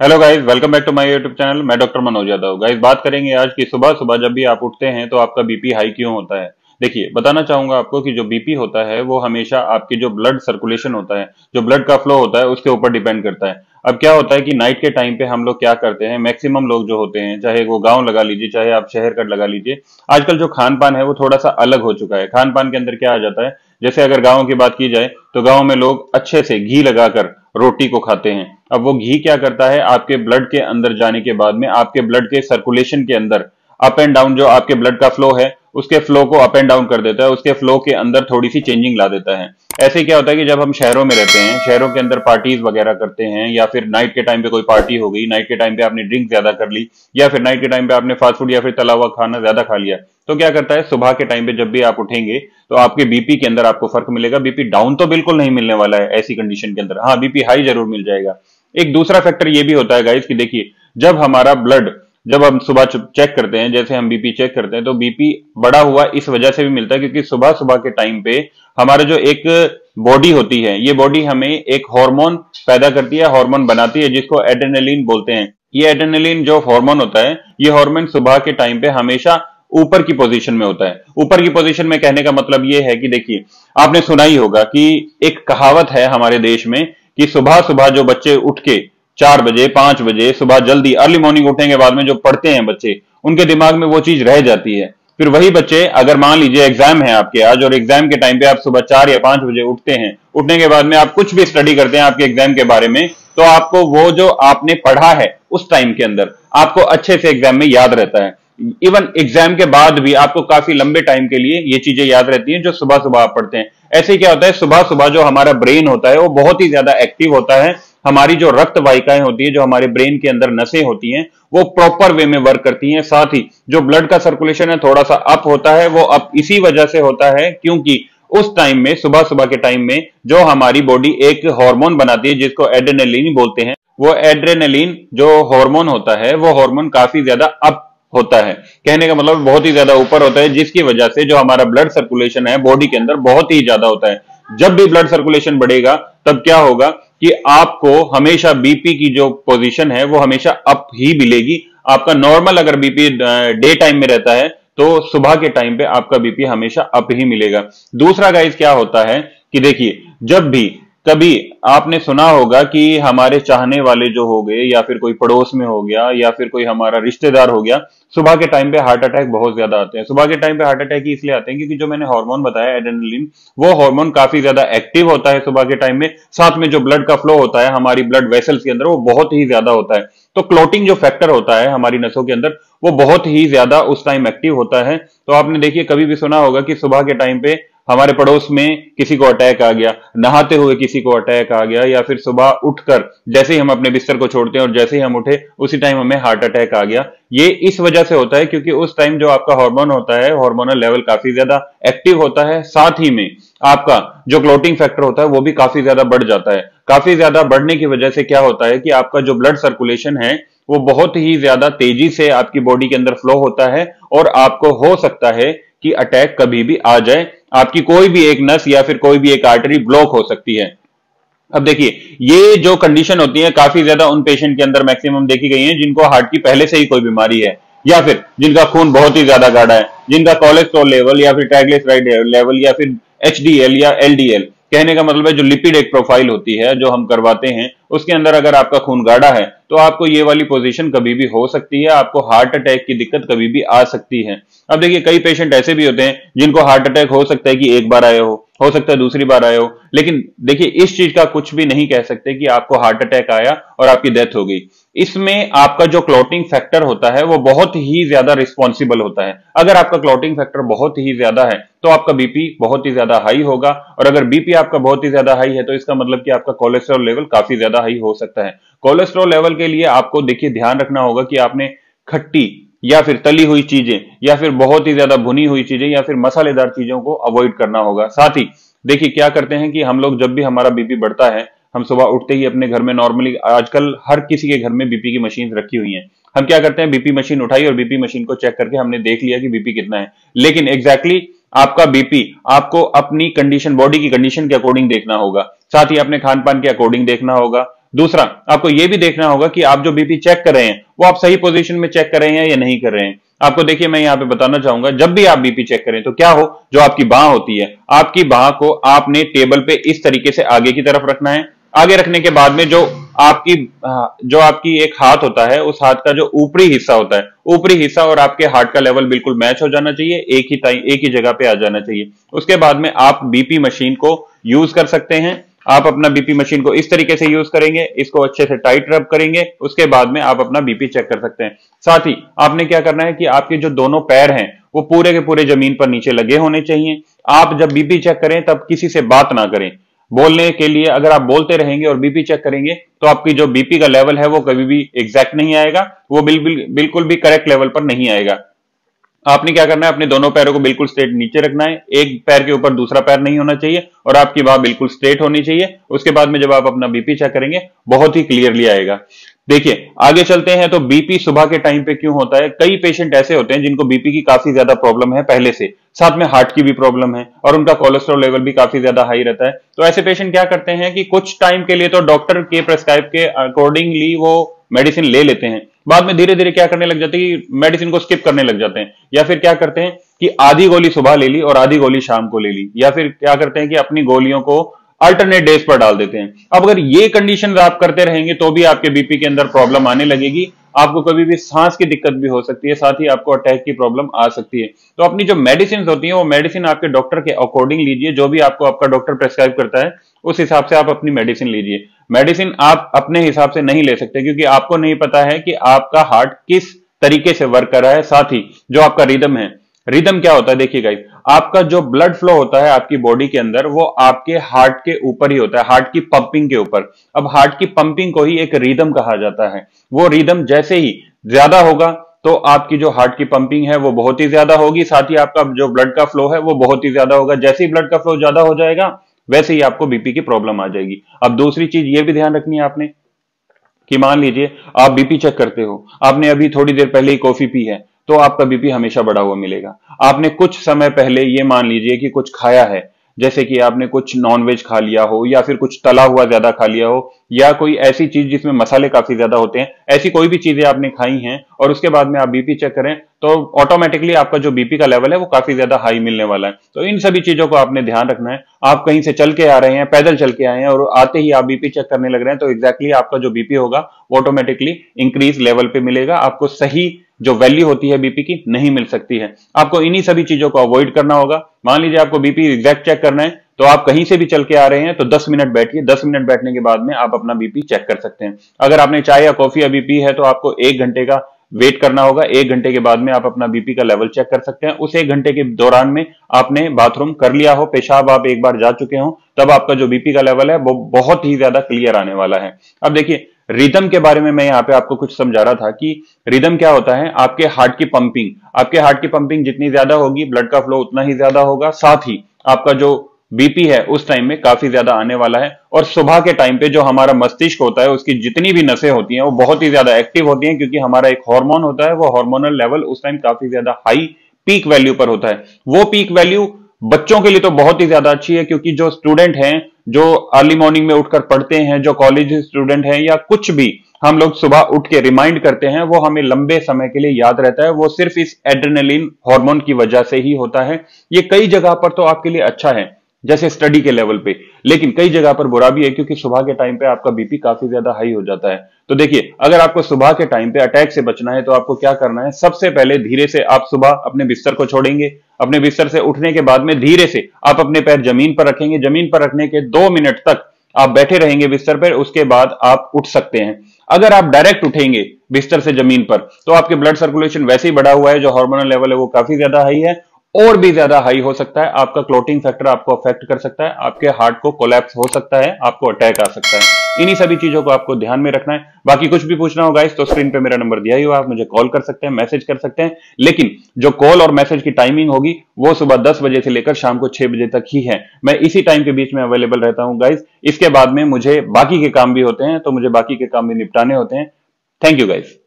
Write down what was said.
Hello guys, welcome back to my YouTube channel. मैं doctor Manoj Yadav. Guys, बात करेंगे आज की सुबह सुबह जब भी आप उठते हैं तो आपका बीपी हाई क्यों होता है। देखिए, बताना चाहूंगा आपको कि जो बीपी होता है वो हमेशा आपकी जो ब्लड सर्कुलेशन होता है, जो ब्लड का फ्लो होता है, उसके ऊपर डिपेंड करता है। अब क्या होता है कि नाइट के टाइम पे हम लोग क्या करते हैं, मैक्सिमम लोग जो होते हैं, चाहे वो गांव लगा लीजिए, चाहे आप शहर का लगा लीजिए, आजकल जो खान पान है वो थोड़ा सा अलग हो चुका है। खान पान के अंदर क्या आ जाता है, जैसे अगर गाँव की बात की जाए तो गाँव में लोग अच्छे से घी लगाकर रोटी को खाते हैं। अब वो घी क्या करता है, आपके ब्लड के अंदर जाने के बाद में आपके ब्लड के सर्कुलेशन के अंदर अप एंड डाउन, जो आपके ब्लड का फ्लो है उसके फ्लो को अप एंड डाउन कर देता है, उसके फ्लो के अंदर थोड़ी सी चेंजिंग ला देता है। ऐसे क्या होता है कि जब हम शहरों में रहते हैं, शहरों के अंदर पार्टीज वगैरह करते हैं, या फिर नाइट के टाइम पे कोई पार्टी हो गई, नाइट के टाइम पे आपने ड्रिंक ज्यादा कर ली, या फिर नाइट के टाइम पे आपने फास्ट फूड या फिर तला हुआ खाना ज्यादा खा लिया, तो क्या करता है, सुबह के टाइम पे जब भी आप उठेंगे तो आपके बीपी के अंदर आपको फर्क मिलेगा। बीपी डाउन तो बिल्कुल नहीं मिलने वाला है ऐसी कंडीशन के अंदर, हाँ बीपी हाई जरूर मिल जाएगा। एक दूसरा फैक्टर ये भी होता है गाइस कि देखिए, जब हमारा ब्लड, जब हम सुबह चेक करते हैं, जैसे हम बीपी चेक करते हैं, तो बीपी बढ़ा हुआ इस वजह से भी मिलता है क्योंकि सुबह सुबह के टाइम पे हमारा जो एक बॉडी होती है, ये बॉडी हमें एक हार्मोन पैदा करती है, हार्मोन बनाती है, जिसको एड्रेनलिन बोलते हैं। ये एड्रेनलिन जो हार्मोन होता है, ये हार्मोन सुबह के टाइम पे हमेशा ऊपर की पोजीशन में होता है। ऊपर की पोजीशन में कहने का मतलब ये है कि देखिए, आपने सुना ही होगा कि एक कहावत है हमारे देश में कि सुबह सुबह जो बच्चे उठ के 4 बजे 5 बजे सुबह जल्दी अर्ली मॉर्निंग उठने के बाद में जो पढ़ते हैं बच्चे, उनके दिमाग में वो चीज रह जाती है। फिर वही बच्चे, अगर मान लीजिए एग्जाम है आपके आज, और एग्जाम के टाइम पे आप सुबह 4 या 5 बजे उठते हैं, उठने के बाद में आप कुछ भी स्टडी करते हैं आपके एग्जाम के बारे में, तो आपको वो जो आपने पढ़ा है उस टाइम के अंदर आपको अच्छे से एग्जाम में याद रहता है। इवन एग्जाम के बाद भी आपको काफी लंबे टाइम के लिए ये चीजें याद रहती हैं जो सुबह सुबह आप पढ़ते हैं। ऐसे क्या होता है, सुबह सुबह जो हमारा ब्रेन होता है वो बहुत ही ज्यादा एक्टिव होता है। हमारी जो रक्त वाहिकाएं होती है, जो हमारे ब्रेन के अंदर नसें होती हैं, वो प्रॉपर वे में वर्क करती हैं। साथ ही जो ब्लड का सर्कुलेशन है थोड़ा सा अप होता है, वो अप इसी वजह से होता है क्योंकि उस टाइम में, सुबह सुबह के टाइम में, जो हमारी बॉडी एक हार्मोन बनाती है जिसको एड्रेनलिन बोलते हैं, वो एड्रेनलिन जो हार्मोन होता है वो हार्मोन काफी ज्यादा अप होता है। कहने का मतलब बहुत ही ज्यादा ऊपर होता है, जिसकी वजह से जो हमारा ब्लड सर्कुलेशन है बॉडी के अंदर बहुत ही ज्यादा होता है। जब भी ब्लड सर्कुलेशन बढ़ेगा तब क्या होगा कि आपको हमेशा बीपी की जो पोजीशन है वो हमेशा अप ही मिलेगी। आपका नॉर्मल अगर बीपी डे टाइम में रहता है तो सुबह के टाइम पे आपका बीपी हमेशा अप ही मिलेगा। दूसरा गाइस क्या होता है कि देखिए, जब भी कभी आपने सुना होगा कि हमारे चाहने वाले जो हो गए, या फिर कोई पड़ोस में हो गया, या फिर कोई हमारा रिश्तेदार हो गया, सुबह के टाइम पे हार्ट अटैक बहुत ज्यादा आते हैं। सुबह के टाइम पे हार्ट अटैक इसलिए आते हैं क्योंकि जो मैंने हार्मोन बताया एड्रेनलिन, वो हार्मोन काफी ज्यादा एक्टिव होता है सुबह के टाइम में। साथ में जो ब्लड का फ्लो होता है हमारी ब्लड वेसल्स के अंदर, वो बहुत ही ज्यादा होता है। तो क्लोटिंग जो फैक्टर होता है हमारी नसों के अंदर, वो बहुत ही ज्यादा उस टाइम एक्टिव होता है। तो आपने देखिए कभी भी सुना होगा कि सुबह के टाइम पे हमारे पड़ोस में किसी को अटैक आ गया, नहाते हुए किसी को अटैक आ गया, या फिर सुबह उठकर जैसे ही हम अपने बिस्तर को छोड़ते हैं और जैसे ही हम उठे उसी टाइम हमें हार्ट अटैक आ गया। ये इस वजह से होता है क्योंकि उस टाइम जो आपका हार्मोन होता है, हार्मोनल लेवल काफी ज्यादा एक्टिव होता है। साथ ही में आपका जो क्लोटिंग फैक्टर होता है वो भी काफी ज्यादा बढ़ जाता है। काफी ज्यादा बढ़ने की वजह से क्या होता है कि आपका जो ब्लड सर्कुलेशन है वो बहुत ही ज्यादा तेजी से आपकी बॉडी के अंदर फ्लो होता है, और आपको हो सकता है कि अटैक कभी भी आ जाए। आपकी कोई भी एक नस या फिर कोई भी एक आर्टरी ब्लॉक हो सकती है। अब देखिए, ये जो कंडीशन होती है काफी ज्यादा उन पेशेंट के अंदर मैक्सिमम देखी गई है जिनको हार्ट की पहले से ही कोई बीमारी है, या फिर जिनका खून बहुत ही ज्यादा गाढ़ा है, जिनका कोलेस्ट्रॉल लेवल या फिर ट्राइग्लिसराइड लेवल या फिर एचडीएल या एलडीएल, कहने का मतलब है जो लिपिड एक प्रोफाइल होती है जो हम करवाते हैं, उसके अंदर अगर आपका खून गाढ़ा है तो आपको ये वाली पोजीशन कभी भी हो सकती है, आपको हार्ट अटैक की दिक्कत कभी भी आ सकती है। अब देखिए, कई पेशेंट ऐसे भी होते हैं जिनको हार्ट अटैक हो सकता है कि एक बार आए हो सकता है दूसरी बार आए हो, लेकिन देखिए इस चीज का कुछ भी नहीं कह सकते कि आपको हार्ट अटैक आया और आपकी डेथ हो गई। इसमें आपका जो क्लॉटिंग फैक्टर होता है वो बहुत ही ज्यादा रिस्पॉन्सिबल होता है। अगर आपका क्लॉटिंग फैक्टर बहुत ही ज्यादा है तो आपका बीपी बहुत ही ज्यादा हाई होगा, और अगर बीपी आपका बहुत ही ज्यादा हाई है तो इसका मतलब कि आपका कोलेस्ट्रॉल लेवल काफी ज्यादा हाई हो सकता है। कोलेस्ट्रॉल लेवल के लिए आपको देखिए ध्यान रखना होगा कि आपने खट्टी या फिर तली हुई चीजें, या फिर बहुत ही ज्यादा भुनी हुई चीजें, या फिर मसालेदार चीजों को अवॉइड करना होगा। साथ ही देखिए क्या करते हैं कि हम लोग जब भी हमारा बीपी बढ़ता है, हम सुबह उठते ही अपने घर में नॉर्मली, आजकल हर किसी के घर में बीपी की मशीन रखी हुई है, हम क्या करते हैं, बीपी मशीन उठाई और बीपी मशीन को चेक करके हमने देख लिया कि बीपी कितना है। लेकिन एग्जैक्टली आपका बीपी आपको अपनी कंडीशन, बॉडी की कंडीशन के अकॉर्डिंग देखना होगा। साथ ही अपने खान पान के अकॉर्डिंग देखना होगा। दूसरा, आपको यह भी देखना होगा कि आप जो बीपी चेक कर रहे हैं वो आप सही पोजीशन में चेक कर रहे हैं या नहीं कर रहे हैं। आपको देखिए, मैं यहां पे बताना चाहूंगा, जब भी आप बीपी चेक करें तो क्या हो, जो आपकी बाह होती है, आपकी बाह को आपने टेबल पे इस तरीके से आगे की तरफ रखना है। आगे रखने के बाद में आपकी जो आपकी एक हाथ होता है, उस हाथ का जो ऊपरी हिस्सा होता है, ऊपरी हिस्सा और आपके हार्ट का लेवल बिल्कुल मैच हो जाना चाहिए, एक ही जगह पे आ जाना चाहिए। उसके बाद में आप बीपी मशीन को यूज कर सकते हैं। आप अपना बीपी मशीन को इस तरीके से यूज करेंगे, इसको अच्छे से टाइट रब करेंगे, उसके बाद में आप अपना बीपी चेक कर सकते हैं। साथ ही आपने क्या करना है कि आपके जो दोनों पैर हैं वो पूरे के पूरे जमीन पर नीचे लगे होने चाहिए। आप जब बीपी चेक करें तब किसी से बात ना करें। बोलने के लिए अगर आप बोलते रहेंगे और बीपी चेक करेंगे तो आपकी जो बीपी का लेवल है वो कभी भी एग्जैक्ट नहीं आएगा, वो बिल्कुल भी करेक्ट लेवल पर नहीं आएगा। आपने क्या करना है, अपने दोनों पैरों को बिल्कुल स्ट्रेट नीचे रखना है, एक पैर के ऊपर दूसरा पैर नहीं होना चाहिए और आपकी बाह बिल्कुल स्ट्रेट होनी चाहिए। उसके बाद में जब आप अपना बीपी चेक करेंगे बहुत ही क्लियरली आएगा। देखिए, आगे चलते हैं तो बीपी सुबह के टाइम पे क्यों होता है। कई पेशेंट ऐसे होते हैं जिनको बीपी की काफी ज्यादा प्रॉब्लम है पहले से, साथ में हार्ट की भी प्रॉब्लम है और उनका कोलेस्ट्रॉल लेवल भी काफी ज्यादा हाई रहता है। तो ऐसे पेशेंट क्या करते हैं कि कुछ टाइम के लिए तो डॉक्टर के प्रेस्क्राइब के अकॉर्डिंगली वो मेडिसिन ले लेते हैं, बाद में धीरे धीरे क्या करने लग जाते हैं कि मेडिसिन को स्किप करने लग जाते हैं, या फिर क्या करते हैं कि आधी गोली सुबह ले ली और आधी गोली शाम को ले ली, या फिर क्या करते हैं कि अपनी गोलियों को अल्टरनेट डेज पर डाल देते हैं। अब अगर ये कंडीशन आप करते रहेंगे तो भी आपके बीपी के अंदर प्रॉब्लम आने लगेगी, आपको कभी भी सांस की दिक्कत भी हो सकती है, साथ ही आपको अटैक की प्रॉब्लम आ सकती है। तो अपनी जो मेडिसिन होती है वो मेडिसिन आपके डॉक्टर के अकॉर्डिंग लीजिए, जो भी आपको आपका डॉक्टर प्रेस्क्राइब करता है उस हिसाब से आप अपनी मेडिसिन लीजिए। मेडिसिन आप अपने हिसाब से नहीं ले सकते क्योंकि आपको नहीं पता है कि आपका हार्ट किस तरीके से वर्क कर रहा है। साथ ही जो आपका रिदम है, रिदम क्या होता है, देखिए गाइस, आपका जो ब्लड फ्लो होता है आपकी बॉडी के अंदर वो आपके हार्ट के ऊपर ही होता है, हार्ट की पंपिंग के ऊपर। अब हार्ट की पंपिंग को ही एक रिदम कहा जाता है। वो रिदम जैसे ही ज्यादा होगा तो आपकी जो हार्ट की पंपिंग है वो बहुत ही ज्यादा होगी, साथ ही आपका जो ब्लड का फ्लो है वो बहुत ही ज्यादा होगा। जैसे ही ब्लड का फ्लो ज्यादा हो जाएगा वैसे ही आपको बीपी की प्रॉब्लम आ जाएगी। अब दूसरी चीज ये भी ध्यान रखनी है आपने कि मान लीजिए आप बीपी चेक करते हो, आपने अभी थोड़ी देर पहले ही कॉफी पी है तो आपका बीपी हमेशा बढ़ा हुआ मिलेगा। आपने कुछ समय पहले ये मान लीजिए कि कुछ खाया है, जैसे कि आपने कुछ नॉनवेज खा लिया हो या फिर कुछ तला हुआ ज्यादा खा लिया हो या कोई ऐसी चीज जिसमें मसाले काफी ज्यादा होते हैं, ऐसी कोई भी चीजें आपने खाई हैं और उसके बाद में आप बीपी चेक करें तो ऑटोमेटिकली आपका जो बीपी का लेवल है वो काफी ज्यादा हाई मिलने वाला है। तो इन सभी चीजों को आपने ध्यान रखना है। आप कहीं से चल के आ रहे हैं, पैदल चल के आए हैं और आते ही आप बीपी चेक करने लग रहे हैं तो एग्जैक्टली आपका जो बीपी होगा ऑटोमेटिकली इंक्रीज लेवल पे मिलेगा, आपको सही जो वैल्यू होती है बीपी की नहीं मिल सकती है। आपको इन्हीं सभी चीजों को अवॉइड करना होगा। मान लीजिए आपको बीपी एग्जैक्ट चेक करना है तो आप कहीं से भी चल के आ रहे हैं तो 10 मिनट बैठिए, 10 मिनट बैठने के बाद में आप अपना बीपी चेक कर सकते हैं। अगर आपने चाय या कॉफी अभी पी है तो आपको 1 घंटे का वेट करना होगा, 1 घंटे के बाद में आप अपना बीपी का लेवल चेक कर सकते हैं। उस 1 घंटे के दौरान में आपने बाथरूम कर लिया हो, पेशाब आप एक बार जा चुके हो, तब आपका जो बीपी का लेवल है वो बहुत ही ज्यादा क्लियर आने वाला है। अब देखिए, रिदम के बारे में मैं यहाँ पे आपको कुछ समझा रहा था कि रिदम क्या होता है, आपके हार्ट की पंपिंग, आपके हार्ट की पंपिंग जितनी ज्यादा होगी ब्लड का फ्लो उतना ही ज्यादा होगा, साथ ही आपका जो बीपी है उस टाइम में काफी ज्यादा आने वाला है। और सुबह के टाइम पे जो हमारा मस्तिष्क होता है उसकी जितनी भी नसें होती हैं वो बहुत ही ज्यादा एक्टिव होती हैं क्योंकि हमारा एक हार्मोन होता है, वो हार्मोनल लेवल उस टाइम काफी ज्यादा हाई पीक वैल्यू पर होता है। वो पीक वैल्यू बच्चों के लिए तो बहुत ही ज्यादा अच्छी है क्योंकि जो स्टूडेंट हैं, जो अर्ली मॉर्निंग में उठकर पढ़ते हैं, जो कॉलेज स्टूडेंट हैं या कुछ भी हम लोग सुबह उठ के रिमाइंड करते हैं, वो हमें लंबे समय के लिए याद रहता है। वो सिर्फ इस एड्रेनलिन हार्मोन की वजह से ही होता है। ये कई जगह पर तो आपके लिए अच्छा है जैसे स्टडी के लेवल पे, लेकिन कई जगह पर बुरा भी है क्योंकि सुबह के टाइम पे आपका बीपी काफी ज्यादा हाई हो जाता है। तो देखिए, अगर आपको सुबह के टाइम पे अटैक से बचना है तो आपको क्या करना है, सबसे पहले धीरे से आप सुबह अपने बिस्तर को छोड़ेंगे, अपने बिस्तर से उठने के बाद में धीरे से आप अपने पैर जमीन पर रखेंगे, जमीन पर रखने के 2 मिनट तक आप बैठे रहेंगे बिस्तर पर, उसके बाद आप उठ सकते हैं। अगर आप डायरेक्ट उठेंगे बिस्तर से जमीन पर तो आपके ब्लड सर्कुलेशन वैसे ही बढ़ा हुआ है, जो हार्मोनल लेवल है वो काफी ज्यादा हाई है, और भी ज्यादा हाई हो सकता है, आपका क्लोटिंग फैक्टर आपको अफेक्ट कर सकता है, आपके हार्ट को कोलैप्स हो सकता है, आपको अटैक आ सकता है। इन्हीं सभी चीजों को आपको ध्यान में रखना है। बाकी कुछ भी पूछना हो गाइस तो स्क्रीन पे मेरा नंबर दिया ही हुआ, आप मुझे कॉल कर सकते हैं, मैसेज कर सकते हैं, लेकिन जो कॉल और मैसेज की टाइमिंग होगी वो सुबह 10 बजे से लेकर शाम को 6 बजे तक ही है। मैं इसी टाइम के बीच में अवेलेबल रहता हूं गाइस। इसके बाद में मुझे बाकी के काम भी होते हैं, तो मुझे बाकी के काम भी निपटाने होते हैं। Thank you guys.